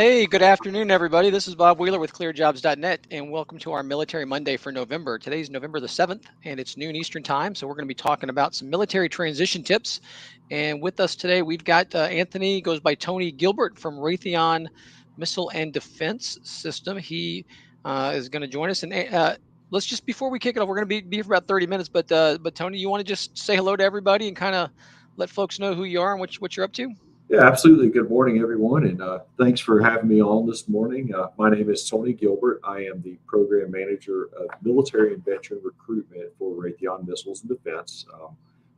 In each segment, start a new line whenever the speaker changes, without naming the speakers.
Hey, good afternoon, everybody. This is Bob Wheeler with ClearedJobs.Net, and welcome to our Military Monday for November. Today's November the 7th, and it's noon Eastern Time, so we're going to be talking about some military transition tips. And with us today, we've got Anthony, goes by Tony Gilbert from Raytheon Missile and Defense System. He is going to join us. And let's just, before we kick it off, we're going to be here for about 30 minutes, but Tony, you want to just say hello to everybody and kind of let folks know who you are and what you're up to?
Yeah, absolutely. Good morning, everyone, and thanks for having me on this morning. My name is Tony Gilbert. I am the program manager of Military and Veteran Recruitment for Raytheon Missiles and Defense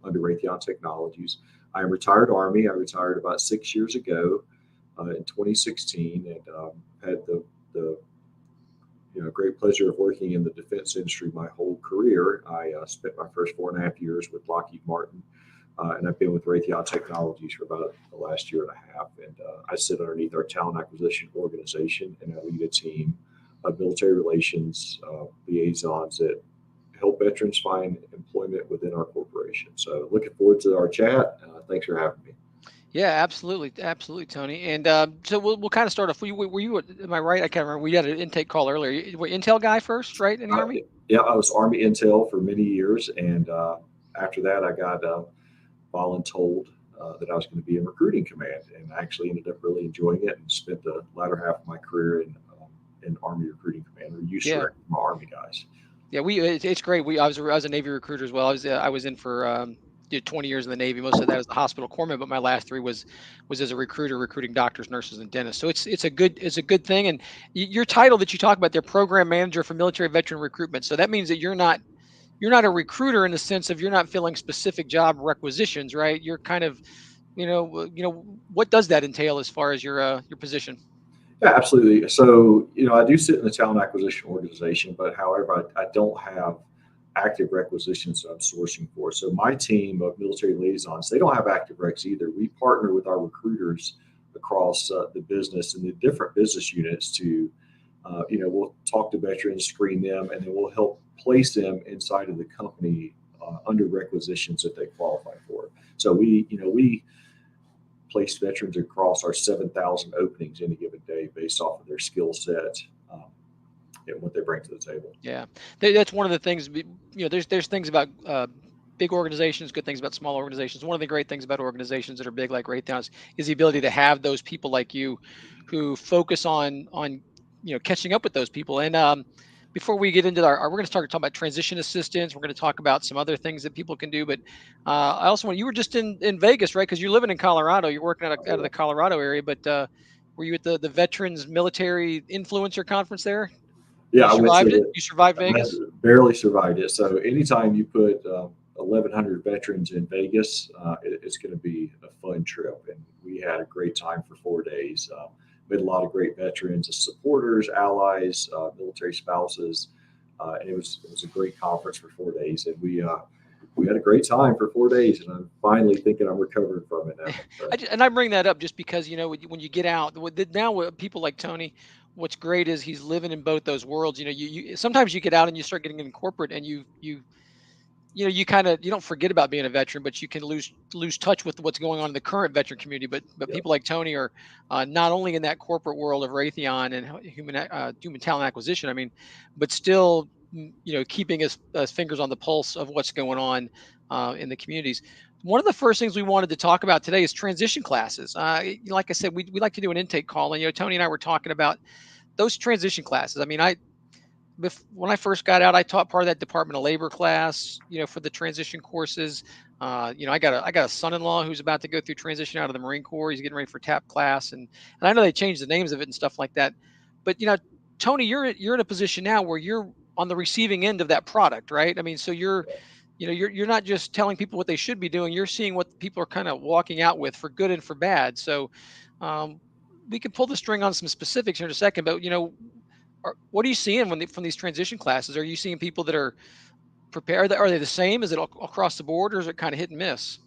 under Raytheon Technologies. I am retired Army. I retired about 6 years ago in 2016, and had the great pleasure of working in the defense industry my whole career. I spent my first 4.5 years with Lockheed Martin. And I've been with Raytheon Technologies for about the last year and a half. And I sit underneath our talent acquisition organization, and I lead a team of military relations liaisons that help veterans find employment within our corporation. So looking forward to our chat. Thanks for having me.
Yeah, absolutely, Tony. And so we'll kind of start off. Were you? Am I right? I can't remember. We had an intake call earlier. You were Intel guy first, right, in the Army?
Yeah, I was Army Intel for many years, and after that, I got voluntold that I was going to be in recruiting command, and I actually ended up really enjoying it and spent the latter half of my career in Army recruiting command. We're used to my Army guys.
Yeah, it's great. I was a Navy recruiter as well. I was in for 20 years in the Navy. Most of that as the hospital corpsman, but my last 3 was as a recruiter, recruiting doctors, nurses, and dentists. So it's a good thing. And your title that you talk about, they're program manager for military veteran recruitment. So that means that you're not a recruiter in the sense of you're not filling specific job requisitions, right? You're kind of, what does that entail as far as your position?
Yeah, absolutely. So, I do sit in the talent acquisition organization, but however, I don't have active requisitions that I'm sourcing for. So my team of military liaisons, they don't have active recs either. We partner with our recruiters across the business and the different business units to, we'll talk to veterans, screen them, and then we'll help place them inside of the company under requisitions that they qualify for. So we place veterans across our 7,000 openings any given day based off of their skill set and what they bring to the table.
Yeah, that's one of the things. There's things about big organizations, good things about small organizations. One of the great things about organizations that are big like Raytheon is the ability to have those people like you who focus on catching up with those people. And before we get into we're going to start talking about transition assistance. We're going to talk about some other things that people can do. But I also you were just in Vegas, right? Because you're living in Colorado. You're working out of the Colorado area. But were you at the Veterans Military Influencer Conference there?
Yeah,
You
I went to
survived it?
the.
You survived
I
Vegas?
barely survived it. So anytime you put 1,100 veterans in Vegas, it's going to be a fun trip. And we had a great time for 4 days. Met a lot of great veterans, supporters, allies, military spouses, and it was a great conference for 4 days. And we had a great time for 4 days, and I'm finally thinking I'm recovering from it now.
And I bring that up just because when you get out now with people like Tony, what's great is he's living in both those worlds. You sometimes you get out and you start getting in corporate, and you kind of you don't forget about being a veteran, but you can lose touch with what's going on in the current veteran community. But
Yeah.
people like Tony are not only in that corporate world of Raytheon and human talent acquisition. I mean, but still, keeping his fingers on the pulse of what's going on in the communities. One of the first things we wanted to talk about today is transition classes. Like I said, we like to do an intake call, and Tony and I were talking about those transition classes. I mean, when I first got out, I taught part of that Department of Labor class, for the transition courses. I got a son-in-law who's about to go through transition out of the Marine Corps. He's getting ready for TAP class, and I know they changed the names of it and stuff like that. But Tony, you're in a position now where you're on the receiving end of that product, right? I mean, so you're not just telling people what they should be doing. You're seeing what people are kind of walking out with for good and for bad. So um, we can pull the string on some specifics here in a second, but what are you seeing from these transition classes? Are you seeing people that are prepared? Are they the same? Is it across the board, or is it kind of hit and miss?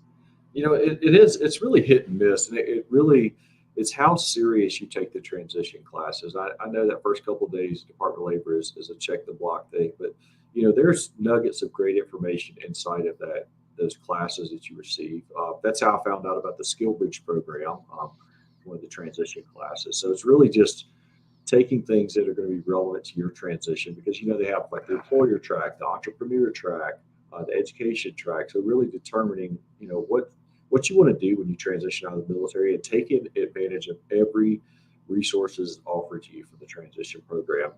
It is. It's really hit and miss, and it really it's how serious you take the transition classes. I know that first couple of days, Department of Labor is a check the block thing, but there's nuggets of great information inside of those classes that you receive. That's how I found out about the Skill Bridge program. one of the transition classes. So it's really just taking things that are going to be relevant to your transition, because they have like the employer track, the entrepreneur track, the education track. So really determining what you want to do when you transition out of the military, and taking advantage of every resources offered to you for the transition program.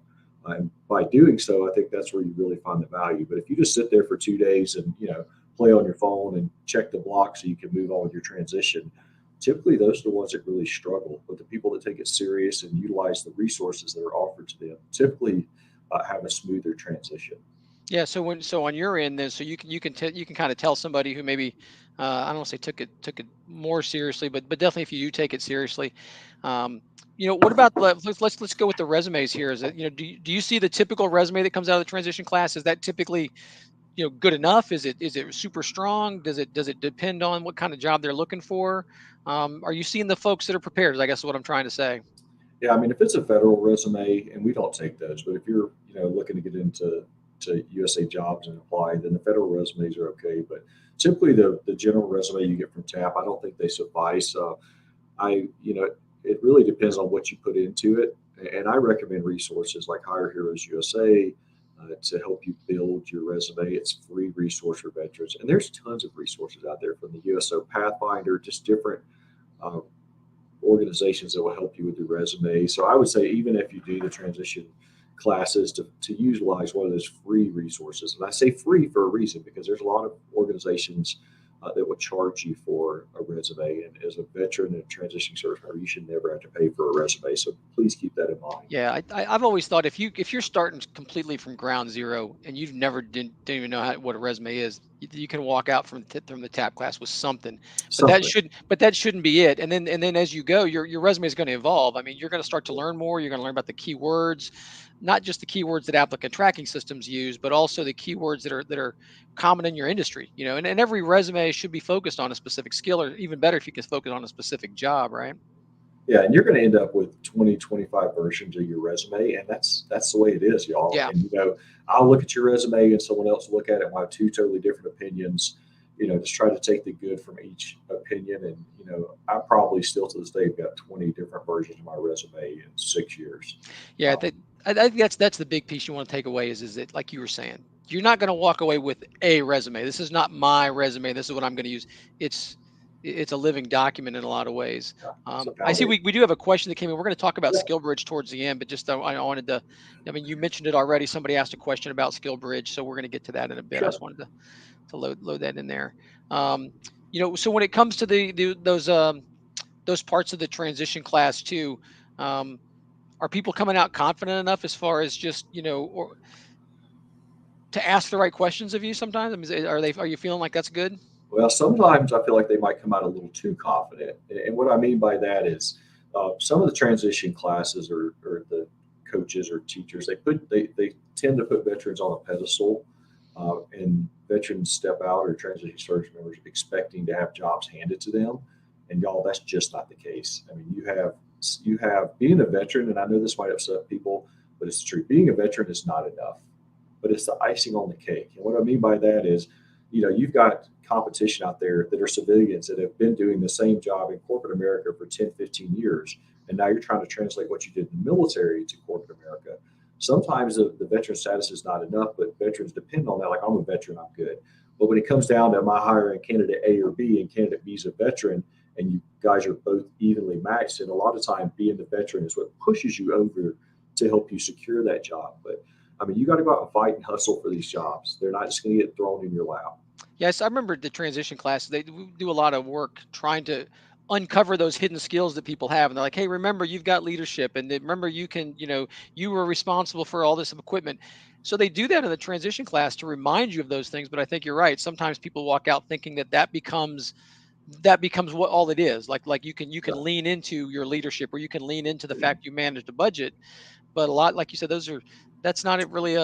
And by doing so, I think that's where you really find the value. But if you just sit there for 2 days and play on your phone and check the block so you can move on with your transition, typically those are the ones that really struggle. But the people that take it serious and utilize the resources that are offered to them typically have a smoother transition.
Yeah. So on your end, then, so you can kind of tell somebody who maybe, I don't want to say took it more seriously, but definitely if you do take it seriously, what about let's go with the resumes here. Is it do you see the typical resume that comes out of the transition class? Is that typically good enough? Is it super strong? Does it depend on what kind of job they're looking for? Are you seeing the folks that are prepared? I guess is what I'm trying to say.
Yeah, I mean, if it's a federal resume, and we don't take those, but if you're looking to get into USA Jobs and apply, then the federal resumes are okay. But typically, the general resume you get from TAP, I don't think they suffice. It really depends on what you put into it, and I recommend resources like Hire Heroes USA to help you build your resume. It's free resource for veterans, and there's tons of resources out there from the USO Pathfinder, just different uh, organizations that will help you with your resume. So I would say, even if you do the transition classes, to utilize one of those free resources. And I say free for a reason, because there's a lot of organizations that will charge you for a resume. And as a veteran and transitioning service member, you should never have to pay for a resume. So please keep that in mind.
Yeah, I've always thought if you're starting completely from ground zero and you've never didn't even know what a resume is, you can walk out from the TAP class with something, but that
Something.
shouldn't be it. And then as you go, your resume is going to evolve. I mean, you're going to start to learn more. You're going to learn about the keywords, not just the keywords that applicant tracking systems use, but also the keywords that are common in your industry. And every resume should be focused on a specific skill, or even better if you can focus on a specific job, right?
Yeah, and you're going to end up with 20, 25 versions of your resume, and that's the way it is, y'all.
Yeah.
And I'll look at your resume, and someone else will look at it and we'll have two totally different opinions. Just try to take the good from each opinion. And I probably still to this day have got 20 different versions of my resume in 6 years.
Yeah,
Um,
I think that's the big piece you want to take away is that, like you were saying, you're not going to walk away with a resume. This is not my resume. This is what I'm going to use. It's it's a living document in a lot of ways.
yeah, it's a
I see
foundation.
we do have a question that came in. We're going to talk about
Yeah,
SkillBridge towards the end, but just I wanted to. I mean, you mentioned it already. Somebody asked a question about SkillBridge, so we're going to get to that in a bit. I
sure.
just wanted to load that in there. Um, so when it comes to those parts of the transition class too. Um, are people coming out confident enough as far as just or to ask the right questions of you sometimes? I mean, are you feeling like that's good?
Well, sometimes I feel like they might come out a little too confident. And what I mean by that is some of the transition classes, or the coaches or teachers, they tend to put veterans on a pedestal, and veterans step out, or transition service members, expecting to have jobs handed to them. And y'all, that's just not the case. I mean, you have being a veteran, and I know this might upset people, but it's true. Being a veteran is not enough, but it's the icing on the cake. And what I mean by that is, you've got competition out there that are civilians that have been doing the same job in corporate America for 10, 15 years. And now you're trying to translate what you did in the military to corporate America. Sometimes the veteran status is not enough, but veterans depend on that. Like, I'm a veteran, I'm good. But when it comes down to my hiring candidate A or B, and candidate B is a veteran, and you guys are both evenly matched, and a lot of time being the veteran is what pushes you over to help you secure that job. But I mean, you got to go out and fight and hustle for these jobs. They're not just going to get thrown in your lap.
Yes, I remember the transition classes. They do a lot of work trying to uncover those hidden skills that people have. And they're like, hey, remember, you've got leadership. And then remember, you were responsible for all this equipment. So they do that in the transition class to remind you of those things. But I think you're right. Sometimes people walk out thinking that becomes what all it is. Like you can lean into your leadership, or you can lean into the fact you managed a budget. But a lot, like you said, that's not it really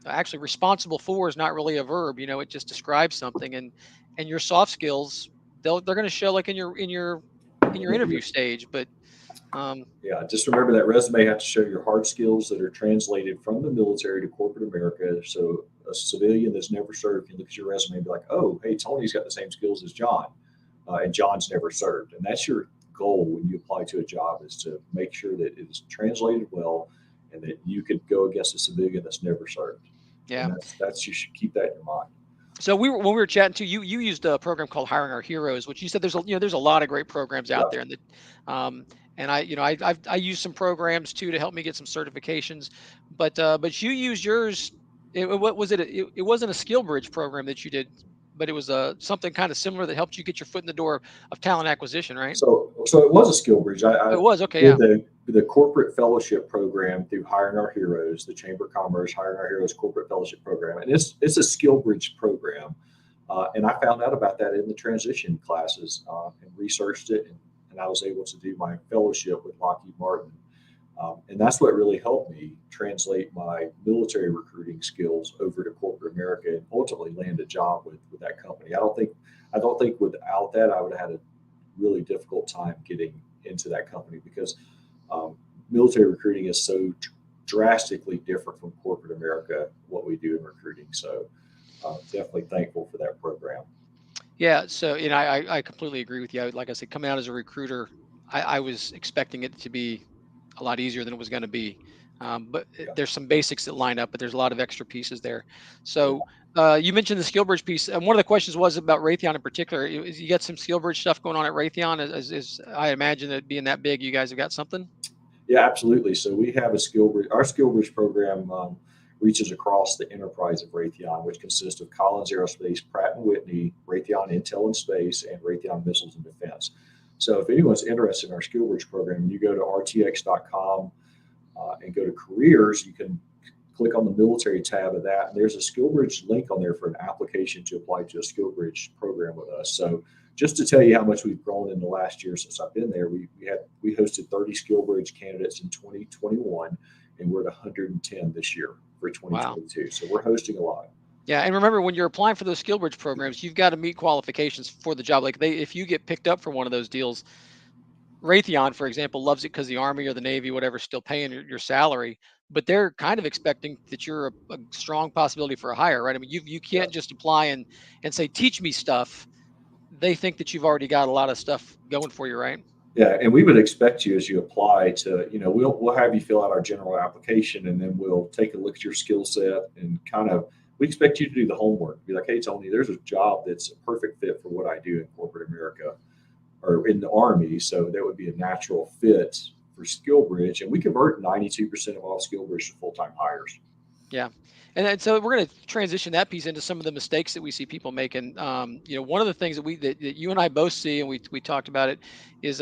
actually responsible for is not really a verb. It just describes something. And your soft skills, they're going to show like in your interview stage. But um
Yeah, just remember that resume has to show your hard skills that are translated from the military to corporate America. So a civilian that's never served can look at your resume and be like, oh, hey, Tony's got the same skills as John, and John's never served. And that's your goal when you apply to a job is to make sure that it is translated well and that you could go against a civilian that's never served.
Yeah.
And that's you should keep that in mind.
So when we were chatting too, you used a program called Hiring Our Heroes, which you said there's a lot of great programs out
Yeah.
there, and um, I use some programs too to help me get some certifications, but you use yours. What was it? It wasn't a skill bridge program that you did, but it was something kind of similar that helped you get your foot in the door of talent acquisition, right?
So it was a skill bridge. I
Oh, it was okay,
did
yeah.
the corporate fellowship program through Hiring Our Heroes, the Chamber of Commerce Hiring Our Heroes corporate fellowship program, and it's a skill bridge program. And I found out about that in the transition classes and researched it, and I was able to do my fellowship with Lockheed Martin. And that's what really helped me translate my military recruiting skills over to corporate America and ultimately land a job with that company. I don't think without that I would have had a really difficult time getting into that company because military recruiting is so drastically different from corporate America, what we do in recruiting. So definitely thankful for that program.
Yeah, so I completely agree with you. Like I said, coming out as a recruiter, I was expecting it to be a lot easier than it was going to be.
Yeah.
There's some basics that line up, but there's a lot of extra pieces there.
Yeah.
So you mentioned the SkillBridge piece, and one of the questions was about Raytheon in particular. You got some SkillBridge stuff going on at Raytheon? I imagine it being that big, you guys have got something?
Yeah, absolutely. So we have a skill bridge. Our skill bridge program reaches across the enterprise of Raytheon, which consists of Collins Aerospace, Pratt and Whitney, Raytheon Intel and Space, and Raytheon Missiles and Defense. So if anyone's interested in our skill bridge program, you go to rtx.com and go to careers. You can click on the military tab of that, and there's a SkillBridge link on there for an application to apply to a SkillBridge program with us. So just to tell you how much we've grown in the last year since I've been there, we hosted 30 SkillBridge candidates in 2021, and we're at 110 this year for
Wow.
2022. So we're hosting a lot.
Yeah, and remember when you're applying for those SkillBridge programs, you've got to meet qualifications for the job. If you get picked up for one of those deals, Raytheon, for example, loves it because the Army or the Navy, whatever's still paying your salary, but they're kind of expecting that you're a strong possibility for a hire, right? I mean, you
Yeah.
can't just apply and say, teach me stuff. They think that you've already got a lot of stuff going for you, right?
Yeah, and we would expect you as you apply to, we'll have you fill out our general application, and then we'll take a look at your skill set and we expect you to do the homework. Be like, hey, Tony, there's a job that's a perfect fit for what I do in corporate America or in the Army, so that would be a natural fit for SkillBridge, and we convert 92% of all SkillBridge to full-time hires.
Yeah. And so we're going to transition that piece into some of the mistakes that we see people making. One of the things that you and I both see, and we talked about it, is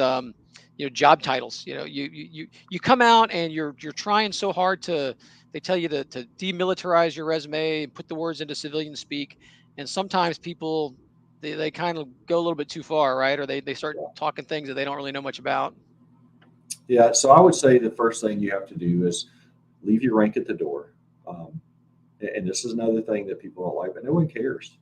job titles. You come out and you're trying so hard they tell you to demilitarize your resume and put the words into civilian speak, and sometimes people they kind of go a little bit too far, right? Or they start
Yeah.
talking things that they don't really know much about.
Yeah, so I would say the first thing you have to do is leave your rank at the door. Um, and this is another thing that people don't like, but no one cares.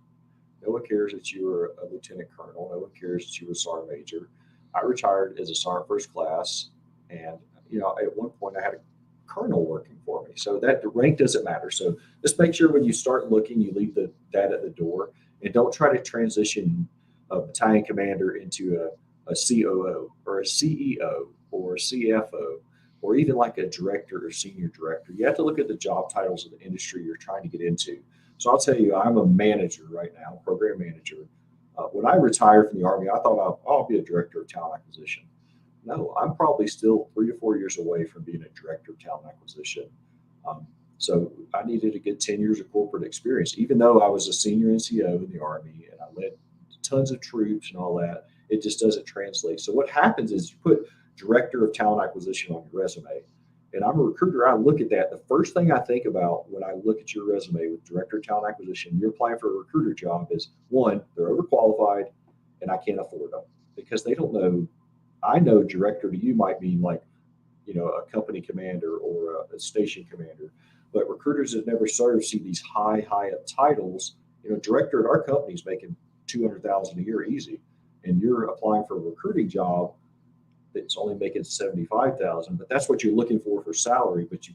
No one cares that you were a lieutenant colonel. No one cares that you were a sergeant major. I retired as a sergeant first class, and at one point I had a colonel working for me. So that the rank doesn't matter. So just make sure when you start looking, you leave that at the door, and don't try to transition a battalion commander into a COO or a CEO or a CFO or even like a director or senior director. You have to look at the job titles of the industry you're trying to get into. So I'll tell you, I'm a manager right now, program manager. When I retired from the Army, I thought I'll be a director of talent acquisition. No, I'm probably still 3 to 4 years away from being a director of talent acquisition. Um, so I needed to get 10 years of corporate experience, even though I was a senior NCO in the Army and I led tons of troops and all that. It just doesn't translate. So what happens is you put director of talent acquisition on your resume. And I'm a recruiter. I look at that. The first thing I think about when I look at your resume with director of talent acquisition, you're applying for a recruiter job is one, they're overqualified and I can't afford them because they don't know. I know director to you might mean like, a company commander or a station commander, but recruiters that never served see these high up titles. Director at our company is making $200,000 a year easy, and you're applying for a recruiting job that's only making 75,000, but that's what you're looking for salary, but you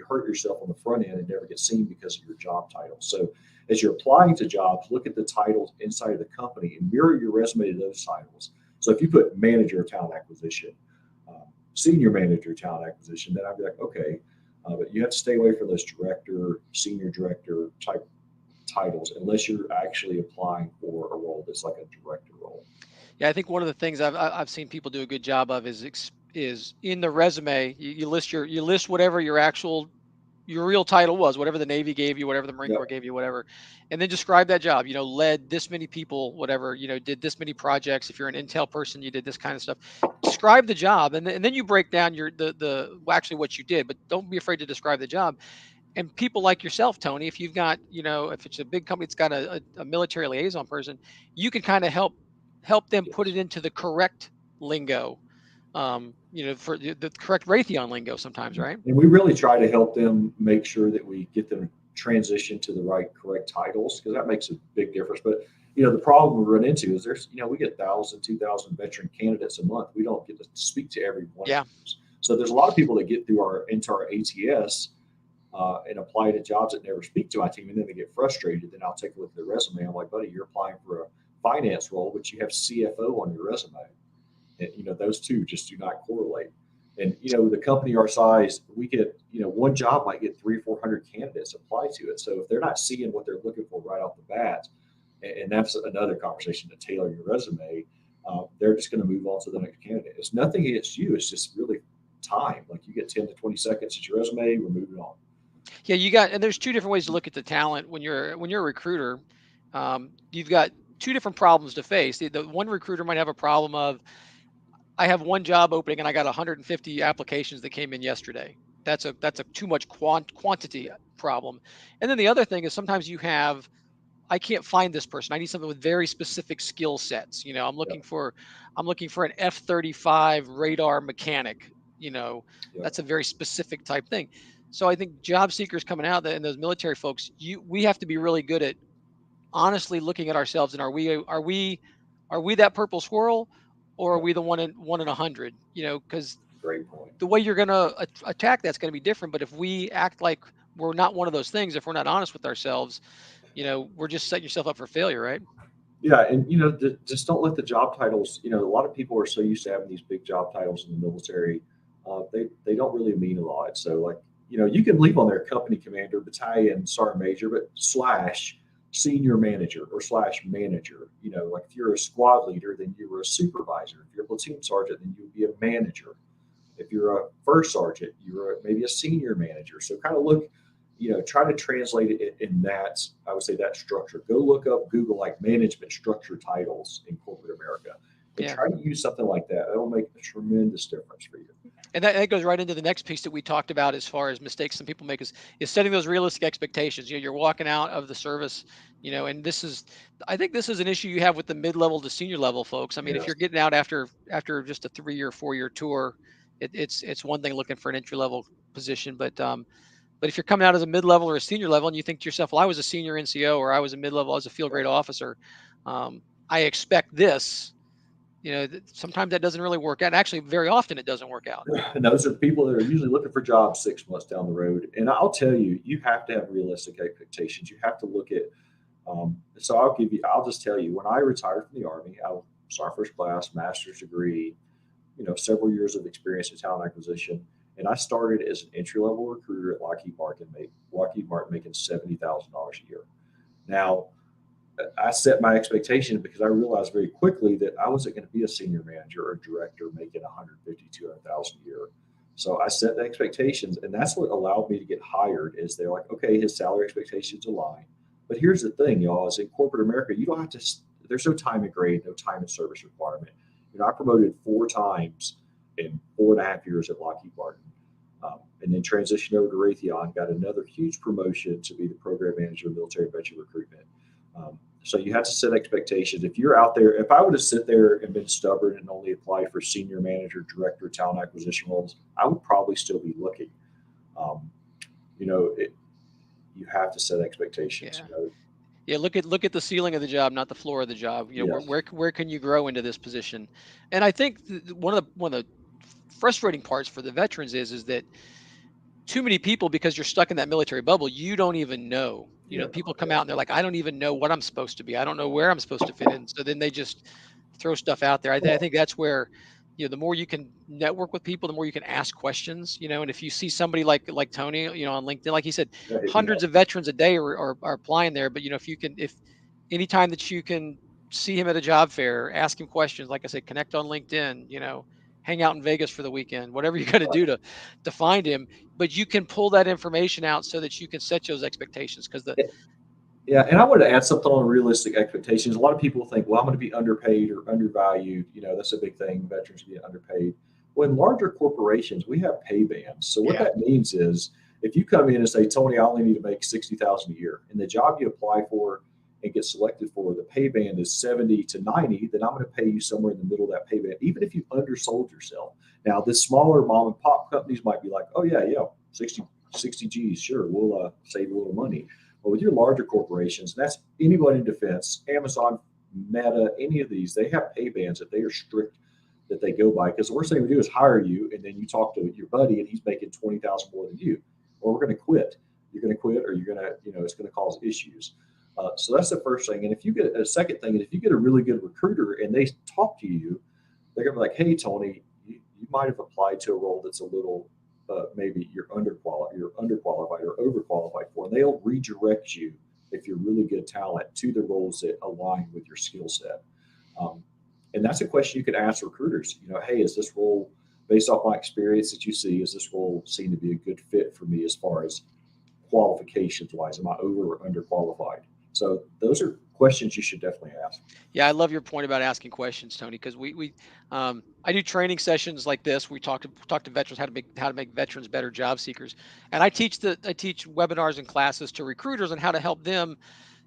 hurt yourself on the front end and never get seen because of your job title. So as you're applying to jobs, look at the titles inside of the company and mirror your resume to those titles. So if you put manager of talent acquisition, senior manager of talent acquisition, then I'd be like, okay, but you have to stay away from those director, senior director type titles unless you're actually applying for a role that's like a director role.
Yeah, I think one of the things I've seen people do a good job of is in the resume you list you list whatever your real title was, whatever the Navy gave you, whatever the Marine Corps
Yep.
gave you, whatever, and then describe that job. Led this many people, whatever. Did this many projects. If you're an intel person, you did this kind of stuff. Describe the job, and then you break down well, actually what you did, but don't be afraid to describe the job. And people like yourself, Tony, if you've got, if it's a big company, it's got a military liaison person, you can kind of help them put it
Yes.
into the correct lingo, for the correct Raytheon lingo sometimes, right?
And we really try to help them make sure that we get them transition to the correct titles because that makes a big difference. But the problem we run into is we get 1,000, 2,000 veteran candidates a month. We don't get to speak to every one of
Yeah.
those. So there's a lot of people that get through into our ATS and apply to jobs that never speak to my team, and then they get frustrated. Then I'll take a look at their resume. I'm like, buddy, you're applying for a finance role, but you have CFO on your resume. And those two just do not correlate. And the company our size, we get one job might get 300 or 400 candidates apply to it. So if they're not seeing what they're looking for right off the bat, and that's another conversation to tailor your resume, they're just going to move on to the next candidate. It's nothing against you. It's just really time. Like you get 10 to 20 seconds at your resume, we're moving on.
Yeah, and there's two different ways to look at the talent when you're a recruiter. You've got two different problems to face. The one recruiter might have a problem of, I have one job opening and I got 150 applications that came in yesterday. That's a too much quantity problem. And then the other thing is sometimes I can't find this person. I need something with very specific skill sets.
Yep.
I'm looking for an F-35 radar mechanic.
Yep.
That's a very specific type thing. So I think job seekers coming out and those military folks, we have to be really good at honestly looking at ourselves, and are we that purple squirrel, or are
Yep.
we the one in 100? Because
Great point.
the way you're going to attack that's going to be different. But if we act like we're not one of those things, if we're not honest with ourselves, we're just setting yourself up for failure, right?
Yeah, and just don't let the job titles. A lot of people are so used to having these big job titles in the military, they don't really mean a lot. So like you can leave on there company commander, battalion sergeant major, but slash senior manager or slash manager. Like if you're a squad leader, then you're a supervisor. If you're a platoon sergeant, then you'd be a manager. If you're a first sergeant, you're maybe a senior manager. So kind of look, try to translate it in that, I would say that structure. Go look up Google like management structure titles in corporate America and
Yeah.
try to use something like that. That'll make a tremendous difference for you.
And that goes right into the next piece that we talked about as far as mistakes some people make is setting those realistic expectations. You're walking out of the service, and I think this is an issue you have with the mid-level to senior level folks. I mean, if
Yes.
you're getting out after just a 3-year, 4-year tour, it's one thing looking for an entry level position, but if you're coming out as a mid-level or a senior level and you think to yourself, well, I was a senior NCO or I was a mid-level, I was a field grade officer, I expect this. Sometimes that doesn't really work out. And actually, very often it doesn't work out.
And those are the people that are usually looking for jobs 6 months down the road. And I'll tell you, you have to have realistic expectations. You have to look at, so I'll just tell you, when I retired from the Army, I was our first class, master's degree, several years of experience in talent acquisition. And I started as an entry level recruiter at Lockheed Martin, making $70,000 a year. Now, I set my expectation because I realized very quickly that I wasn't going to be a senior manager or director making 150, 200,000 a year. So I set the expectations, and that's what allowed me to get hired. Is they're like, okay, his salary expectations align. But here's the thing, y'all: is in corporate America, you don't have to. There's no time and grade, no time and service requirement. I promoted 4 times in 4.5 years at Lockheed Martin, and then transitioned over to Raytheon. Got another huge promotion to be the program manager of military and veteran recruitment. So you have to set expectations. If you're out there, if I would have sit there and been stubborn and only applied for senior manager, director, talent acquisition roles, I would probably still be looking. You have to set expectations.
Yeah. Yeah, look at the ceiling of the job, not the floor of the job.
Yes.
Where can you grow into this position? And I think one of the frustrating parts for the veterans is that too many people, because you're stuck in that military bubble, you don't even know.
Yeah.
People come out and they're like, I don't even know what I'm supposed to be. I don't know where I'm supposed to fit in. So then they just throw stuff out there. I think that's where, the more you can network with people, the more you can ask questions, and if you see somebody like Tony, on LinkedIn, like he said, hundreds of veterans a day are applying there. But, if anytime that you can see him at a job fair, ask him questions, like I said, connect on LinkedIn, hang out in Vegas for the weekend, whatever you're going to do to find him, but you can pull that information out so that you can set those expectations. Because
Yeah, and I wanted to add something on realistic expectations. A lot of people think, well, I'm going to be underpaid or undervalued. That's a big thing. Veterans get underpaid. Well, in larger corporations, we have pay bands. So what
yeah,
that means is, if you come in and say, Tony, I only need to make 60,000 a year, and the job you apply for and get selected for, the pay band is 70 to 90, then I'm going to pay you somewhere in the middle of that pay band, even if you undersold yourself. Now, the smaller mom and pop companies might be like, oh yeah, 60 G's, sure, we'll save a little money. But with your larger corporations, and that's anyone in defense, Amazon, Meta, any of these, they have pay bands that they are strict that they go by. Because the worst thing we do is hire you, and then you talk to your buddy, and he's making 20,000 more than you. Or we're going to quit. You're going to quit, or you're going to, it's going to cause issues. So that's the first thing. And if you get a second thing, and if you get a really good recruiter and they talk to you, they're going to be like, hey, Tony, you might have applied to a role that's a little maybe you're underqualified or overqualified for, and they'll redirect you if you're really good talent to the roles that align with your skill set. And that's a question you could ask recruiters. Hey, is this role, based off my experience that you see, is this role seen to be a good fit for me as far as qualifications wise? Am I over or underqualified? So those are questions you should definitely ask.
Yeah, I love your point about asking questions, Tony, because I do training sessions like this. We talk to veterans how to make veterans better job seekers, and I teach webinars and classes to recruiters on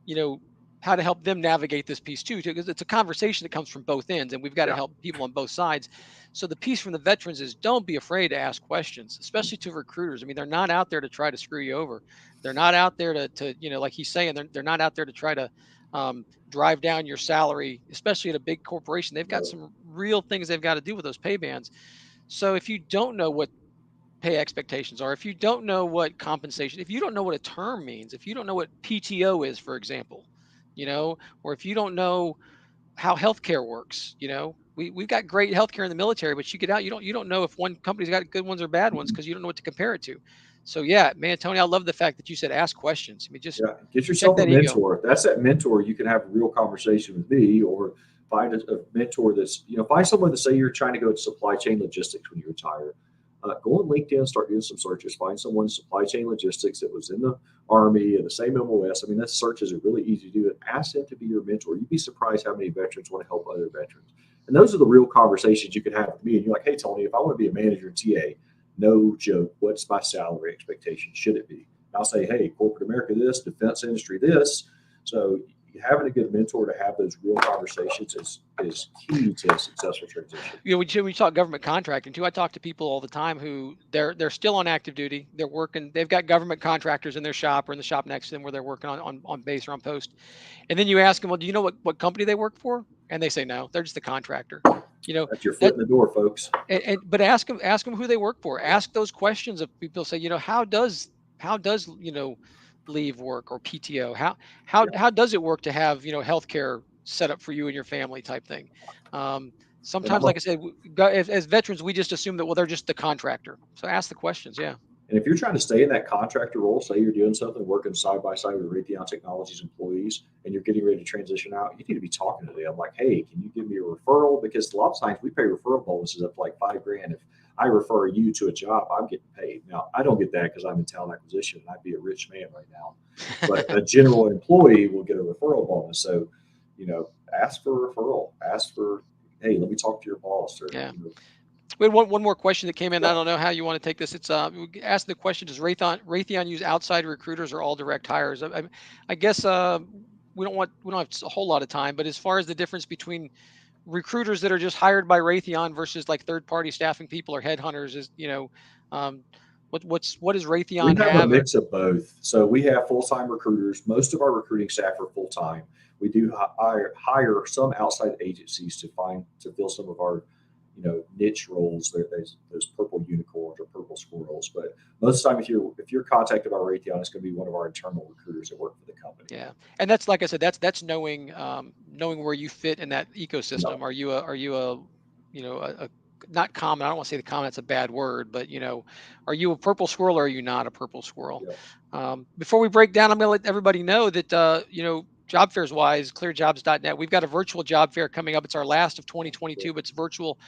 you know, how to help them navigate this piece too, because it's a conversation that comes from both ends, and we've got to
Yeah.
help people on both sides. So the piece from the veterans is don't be afraid to ask questions, especially to recruiters. I mean, they're not out there to try to screw you over. They're not out there to like he's saying, they're not out there to try to drive down your salary, especially at a big corporation. They've got
No.
some real things they've got to do with those pay bands. So if you don't know what pay expectations are, if you don't know what compensation, if you don't know what a term means, if you don't know what PTO is, for example, or if you don't know how healthcare works, we've got great healthcare in the military, but you get out, you don't know if one company's got good ones or bad ones because you don't know what to compare it to. So yeah, man, Tony, I love the fact that you said ask questions. I mean, just
Yeah, get
check
yourself a
that ego.
mentor. That's that mentor. You can have a real conversation with me, or find a mentor that's, find someone to say you're trying to go to supply chain logistics when you retire. Go on LinkedIn, start doing some searches, find someone in supply chain logistics that was in the Army and the same MOS. I mean, that searches are really easy to do. And ask them to be your mentor. You'd be surprised how many veterans want to help other veterans. And those are the real conversations you can have with me. And you're like, hey, Tony, if I want to be a manager in TA, no joke, what's my salary expectation? Should it be? I'll say, hey, corporate America this, defense industry this. So having a good mentor to have those real conversations is key to a successful transition.
We talk government contracting too. I talk to people all the time who they're still on active duty. They're working. They've got government contractors in their shop or in the shop next to them where they're working on base or on post. And then you ask them, well, do you know what company they work for? And they say no, they're just a contractor. You know
That's your foot
that.
in the door, folks.
But ask them who they work for. Ask those questions of people. Say, how does leave work or PTO?
Yeah.
How does it work to have healthcare set up for you and your family type thing? Um,
And
Sometimes, like I said, as veterans, we just assume that, well, they're just the contractor. So ask the questions. Yeah.
And if you're trying to stay in that contractor role, say you're doing something, working side by side with Raytheon Technologies employees, and you're getting ready to transition out, you need to be talking to them like, hey, can you give me a referral? Because a lot of times we pay referral bonuses up to like $5,000. If I refer you to a job, I'm getting paid. Now, I don't get that because I'm in talent acquisition and I'd be a rich man right now. But a general employee will get a referral bonus. So, ask for a referral. Ask for, hey, let me talk to your boss. Or,
Yeah. We had one more question that came in.
yeah.
I don't know how you want to take this. It's we asked the question: does Raytheon use outside recruiters or all direct hires? I guess we don't have a whole lot of time, but as far as the difference between recruiters that are just hired by Raytheon versus like third party staffing people or headhunters, is um, what does
We
Raytheon
have a
have?
mix of both. So we have full-time recruiters. Most of our recruiting staff are full-time. We do hire some outside agencies to fill some of our, niche roles. Those purple unicorns or purple squirrels. But most of the time, if you're contacted by Raytheon, it's going to be one of our internal recruiters that work for the company.
Yeah, and that's like I said, that's knowing knowing where you fit in that ecosystem.
No.
Are you a not common? I don't want to say the common. That's a bad word, but are you a purple squirrel or are you not a purple squirrel?
Yeah.
Before we break down, I'm going to let everybody know that job fairs wise, ClearedJobs.Net, we've got a virtual job fair coming up. It's our last of 2022, but it's virtual.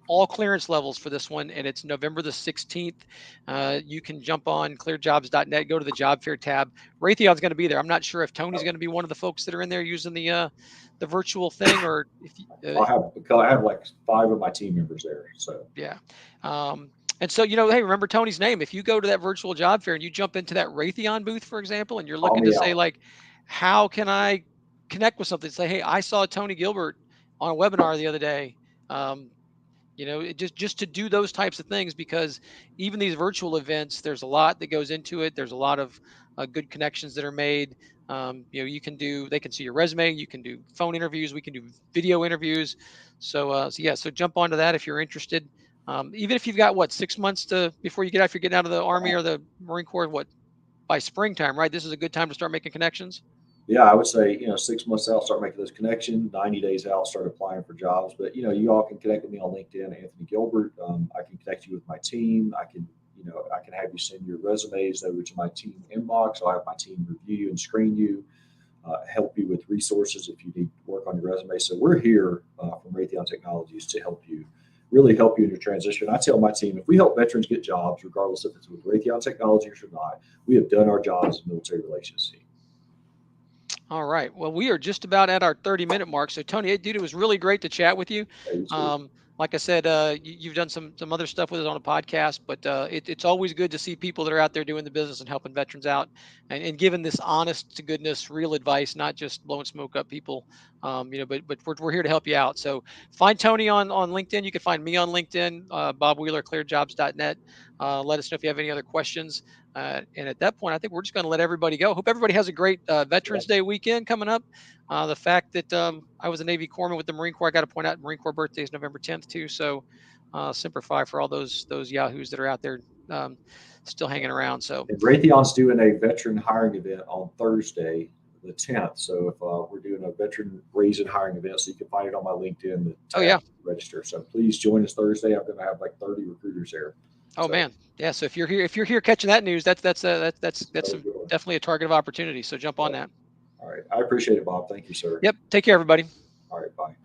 All clearance levels for this one, and it's November the 16th. You can jump on ClearedJobs.Net, go to the job fair tab. Raytheon's going to be there. I'm not sure if Tony's going to be one of the folks that are in there using the virtual thing, or if
I have like 5 of my team members there. So
yeah. And so, hey, remember Tony's name. If you go to that virtual job fair and you jump into that Raytheon booth, for example, and you're
call
looking to
me
say,
out.
like, how can I connect with something? Say, hey, I saw Tony Gilbert on a webinar the other day. Um, just to do those types of things, because even these virtual events, there's a lot that goes into it. There's a lot of good connections that are made. They can see your resume, you can do phone interviews, we can do video interviews. So jump onto that if you're interested. Even if you've got 6 months to before you get out, if you're getting out of the Army or the Marine Corps, by springtime, right? This is a good time to start making connections.
Yeah, I would say, 6 months out, start making those connections. 90 days out, start applying for jobs. But, you all can connect with me on LinkedIn, Anthony Gilbert. I can connect you with my team. I can have you send your resumes over to my team inbox. I'll have my team review and screen you, help you with resources if you need work on your resume. So we're here from Raytheon Technologies to really help you in your transition. I tell my team, if we help veterans get jobs, regardless if it's with Raytheon Technologies or not, we have done our job as a military relations team.
All right. Well, we are just about at our 30-minute mark. So, Tony, dude, it was really great to chat with you.
Hey,
Like I said, you've done some other stuff with us on a podcast, but it's always good to see people that are out there doing the business and helping veterans out, and giving this honest to goodness, real advice, not just blowing smoke up people. But we're here to help you out. So find Tony on LinkedIn. You can find me on LinkedIn, Bob Wheeler, ClearedJobs.Net. Let us know if you have any other questions. And at that point, I think we're just going to let everybody go. Hope everybody has a great Veterans Day weekend coming up. The fact that I was a Navy corpsman with the Marine Corps, I got to point out Marine Corps birthday is November 10th too. So Semper Fi for all those yahoos that are out there still hanging around. So
And Raytheon's doing a veteran hiring event on Thursday, the 10th. So if we're doing a veteran raise and hiring event, so you can find it on my LinkedIn, the tab
yeah.
register. So please join us Thursday. I'm going to have like 30 recruiters there.
Oh man, yeah. So if you're here catching that news, that's some, definitely a target of opportunity. So jump on that.
All right, I appreciate it, Bob. Thank you, sir.
Yep. Take care, everybody.
All right, bye.